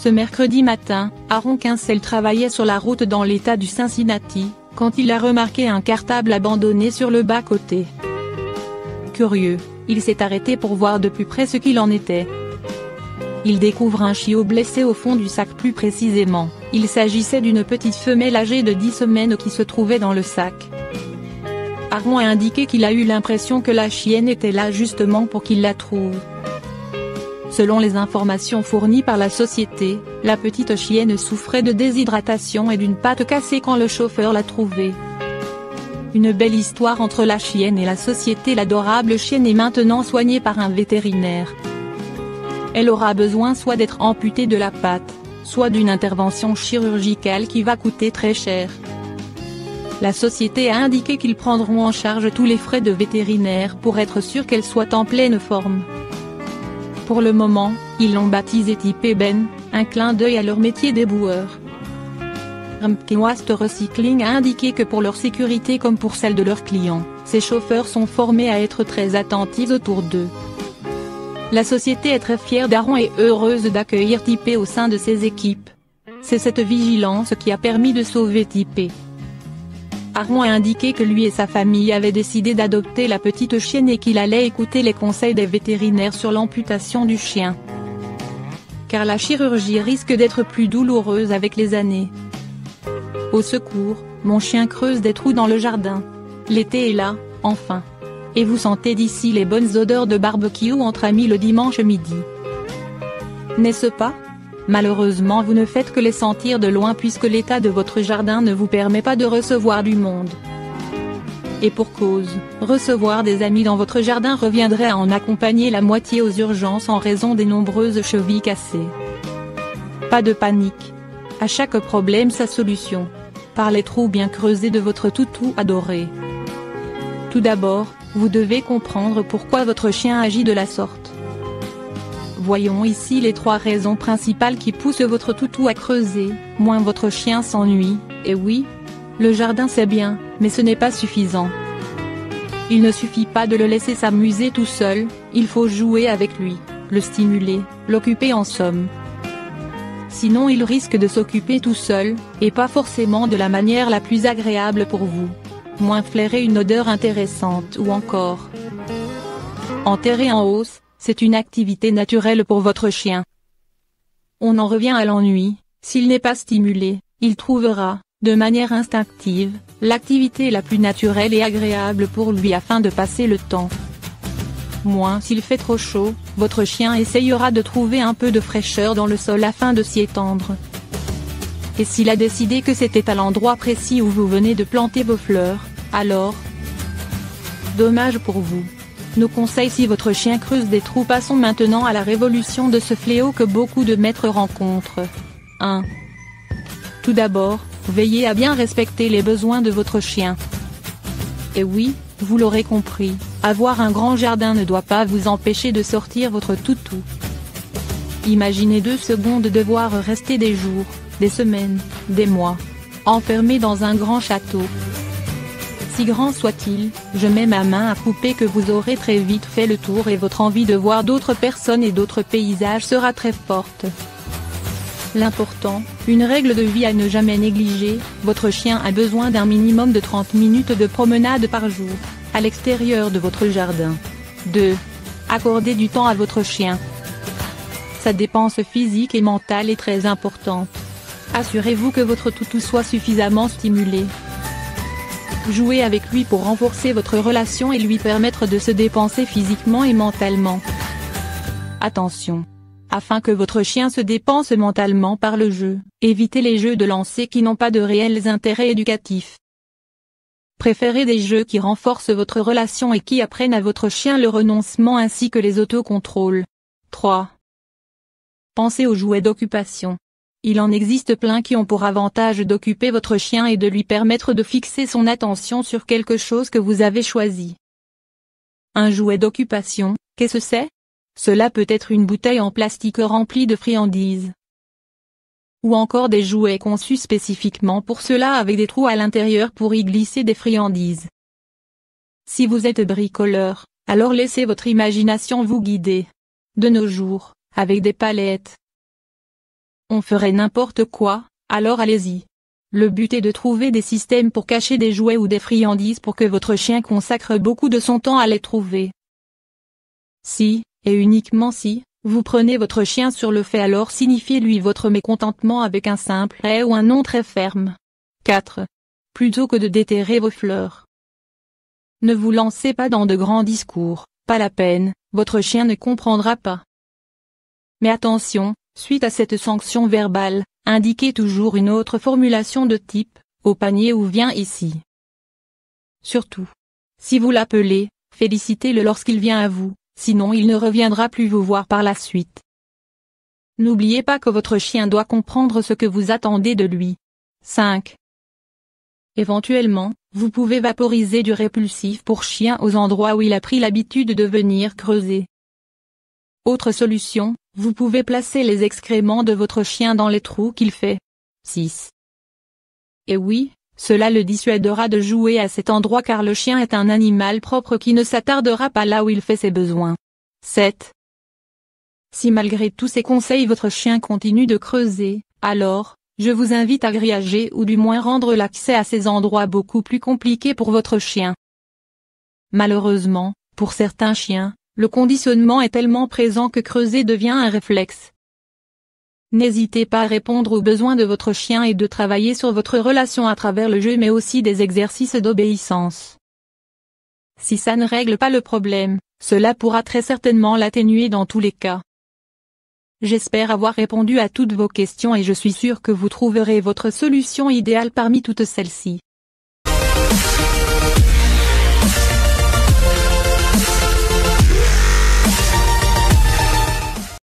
Ce mercredi matin, Aaron Kinsel travaillait sur la route dans l'état du Cincinnati, quand il a remarqué un cartable abandonné sur le bas-côté. Curieux, il s'est arrêté pour voir de plus près ce qu'il en était. Il découvre un chiot blessé au fond du sac. Plus précisément, il s'agissait d'une petite femelle âgée de 10 semaines qui se trouvait dans le sac. Aaron a indiqué qu'il a eu l'impression que la chienne était là justement pour qu'il la trouve. Selon les informations fournies par la société, la petite chienne souffrait de déshydratation et d'une patte cassée quand le chauffeur l'a trouvée. Une belle histoire entre la chienne et la société. L'adorable chienne est maintenant soignée par un vétérinaire. Elle aura besoin soit d'être amputée de la patte, soit d'une intervention chirurgicale qui va coûter très cher. La société a indiqué qu'ils prendront en charge tous les frais de vétérinaire pour être sûr qu'elle soit en pleine forme. Pour le moment, ils l'ont baptisé Type Ben, un clin d'œil à leur métier d'éboueur. Rumpke Waste Recycling a indiqué que pour leur sécurité comme pour celle de leurs clients, ces chauffeurs sont formés à être très attentifs autour d'eux. La société est très fière d'Aaron et heureuse d'accueillir Type au sein de ses équipes. C'est cette vigilance qui a permis de sauver Type. Aaron a indiqué que lui et sa famille avaient décidé d'adopter la petite chienne et qu'il allait écouter les conseils des vétérinaires sur l'amputation du chien. Car la chirurgie risque d'être plus douloureuse avec les années. Au secours, mon chien creuse des trous dans le jardin. L'été est là, enfin. Et vous sentez d'ici les bonnes odeurs de barbecue entre amis le dimanche midi. N'est-ce pas ? Malheureusement vous ne faites que les sentir de loin puisque l'état de votre jardin ne vous permet pas de recevoir du monde. Et pour cause, recevoir des amis dans votre jardin reviendrait à en accompagner la moitié aux urgences en raison des nombreuses chevilles cassées. Pas de panique. À chaque problème sa solution. Par les trous bien creusés de votre toutou adoré. Tout d'abord, vous devez comprendre pourquoi votre chien agit de la sorte. Voyons ici les 3 raisons principales qui poussent votre toutou à creuser, moins votre chien s'ennuie. Et oui, le jardin c'est bien, mais ce n'est pas suffisant. Il ne suffit pas de le laisser s'amuser tout seul, il faut jouer avec lui, le stimuler, l'occuper en somme. Sinon il risque de s'occuper tout seul, et pas forcément de la manière la plus agréable pour vous. Moins flairer une odeur intéressante ou encore enterrer en hausse. C'est une activité naturelle pour votre chien. On en revient à l'ennui, s'il n'est pas stimulé, il trouvera, de manière instinctive, l'activité la plus naturelle et agréable pour lui afin de passer le temps. Moins s'il fait trop chaud, votre chien essayera de trouver un peu de fraîcheur dans le sol afin de s'y étendre. Et s'il a décidé que c'était à l'endroit précis où vous venez de planter vos fleurs, alors, dommage pour vous. Nos conseils si votre chien creuse des trous. Passons maintenant à la révolution de ce fléau que beaucoup de maîtres rencontrent. 1. Tout d'abord, veillez à bien respecter les besoins de votre chien. Et oui, vous l'aurez compris, avoir un grand jardin ne doit pas vous empêcher de sortir votre toutou. Imaginez 2 secondes devoir rester des jours, des semaines, des mois, enfermé dans un grand château. Si grand soit-il, je mets ma main à couper que vous aurez très vite fait le tour et votre envie de voir d'autres personnes et d'autres paysages sera très forte. L'important, une règle de vie à ne jamais négliger, votre chien a besoin d'un minimum de 30 minutes de promenade par jour, à l'extérieur de votre jardin. 2. Accordez du temps à votre chien. Sa dépense physique et mentale est très importante. Assurez-vous que votre toutou soit suffisamment stimulé. Jouez avec lui pour renforcer votre relation et lui permettre de se dépenser physiquement et mentalement. Attention! Afin que votre chien se dépense mentalement par le jeu, évitez les jeux de lancer qui n'ont pas de réels intérêts éducatifs. Préférez des jeux qui renforcent votre relation et qui apprennent à votre chien le renoncement ainsi que les autocontrôles. 3. Pensez aux jouets d'occupation. Il en existe plein qui ont pour avantage d'occuper votre chien et de lui permettre de fixer son attention sur quelque chose que vous avez choisi. Un jouet d'occupation, qu'est-ce que c'est ? Cela peut être une bouteille en plastique remplie de friandises. Ou encore des jouets conçus spécifiquement pour cela avec des trous à l'intérieur pour y glisser des friandises. Si vous êtes bricoleur, alors laissez votre imagination vous guider. De nos jours, avec des palettes, on ferait n'importe quoi, alors allez-y. Le but est de trouver des systèmes pour cacher des jouets ou des friandises pour que votre chien consacre beaucoup de son temps à les trouver. Si, et uniquement si, vous prenez votre chien sur le fait, alors signifiez-lui votre mécontentement avec un simple « eh » ou un non très ferme. 4. Plutôt que de déterrer vos fleurs. Ne vous lancez pas dans de grands discours, pas la peine, votre chien ne comprendra pas. Mais attention, suite à cette sanction verbale, indiquez toujours une autre formulation de type « au panier » ou « viens ici ». Surtout, si vous l'appelez, félicitez-le lorsqu'il vient à vous, sinon il ne reviendra plus vous voir par la suite. N'oubliez pas que votre chien doit comprendre ce que vous attendez de lui. 5. Éventuellement, vous pouvez vaporiser du répulsif pour chien aux endroits où il a pris l'habitude de venir creuser. Autre solution, vous pouvez placer les excréments de votre chien dans les trous qu'il fait. 6. Et oui, cela le dissuadera de jouer à cet endroit car le chien est un animal propre qui ne s'attardera pas là où il fait ses besoins. 7. Si malgré tous ces conseils votre chien continue de creuser, alors, je vous invite à grillager ou du moins rendre l'accès à ces endroits beaucoup plus compliqués pour votre chien. Malheureusement, pour certains chiens, le conditionnement est tellement présent que creuser devient un réflexe. N'hésitez pas à répondre aux besoins de votre chien et de travailler sur votre relation à travers le jeu mais aussi des exercices d'obéissance. Si ça ne règle pas le problème, cela pourra très certainement l'atténuer dans tous les cas. J'espère avoir répondu à toutes vos questions et je suis sûr que vous trouverez votre solution idéale parmi toutes celles-ci.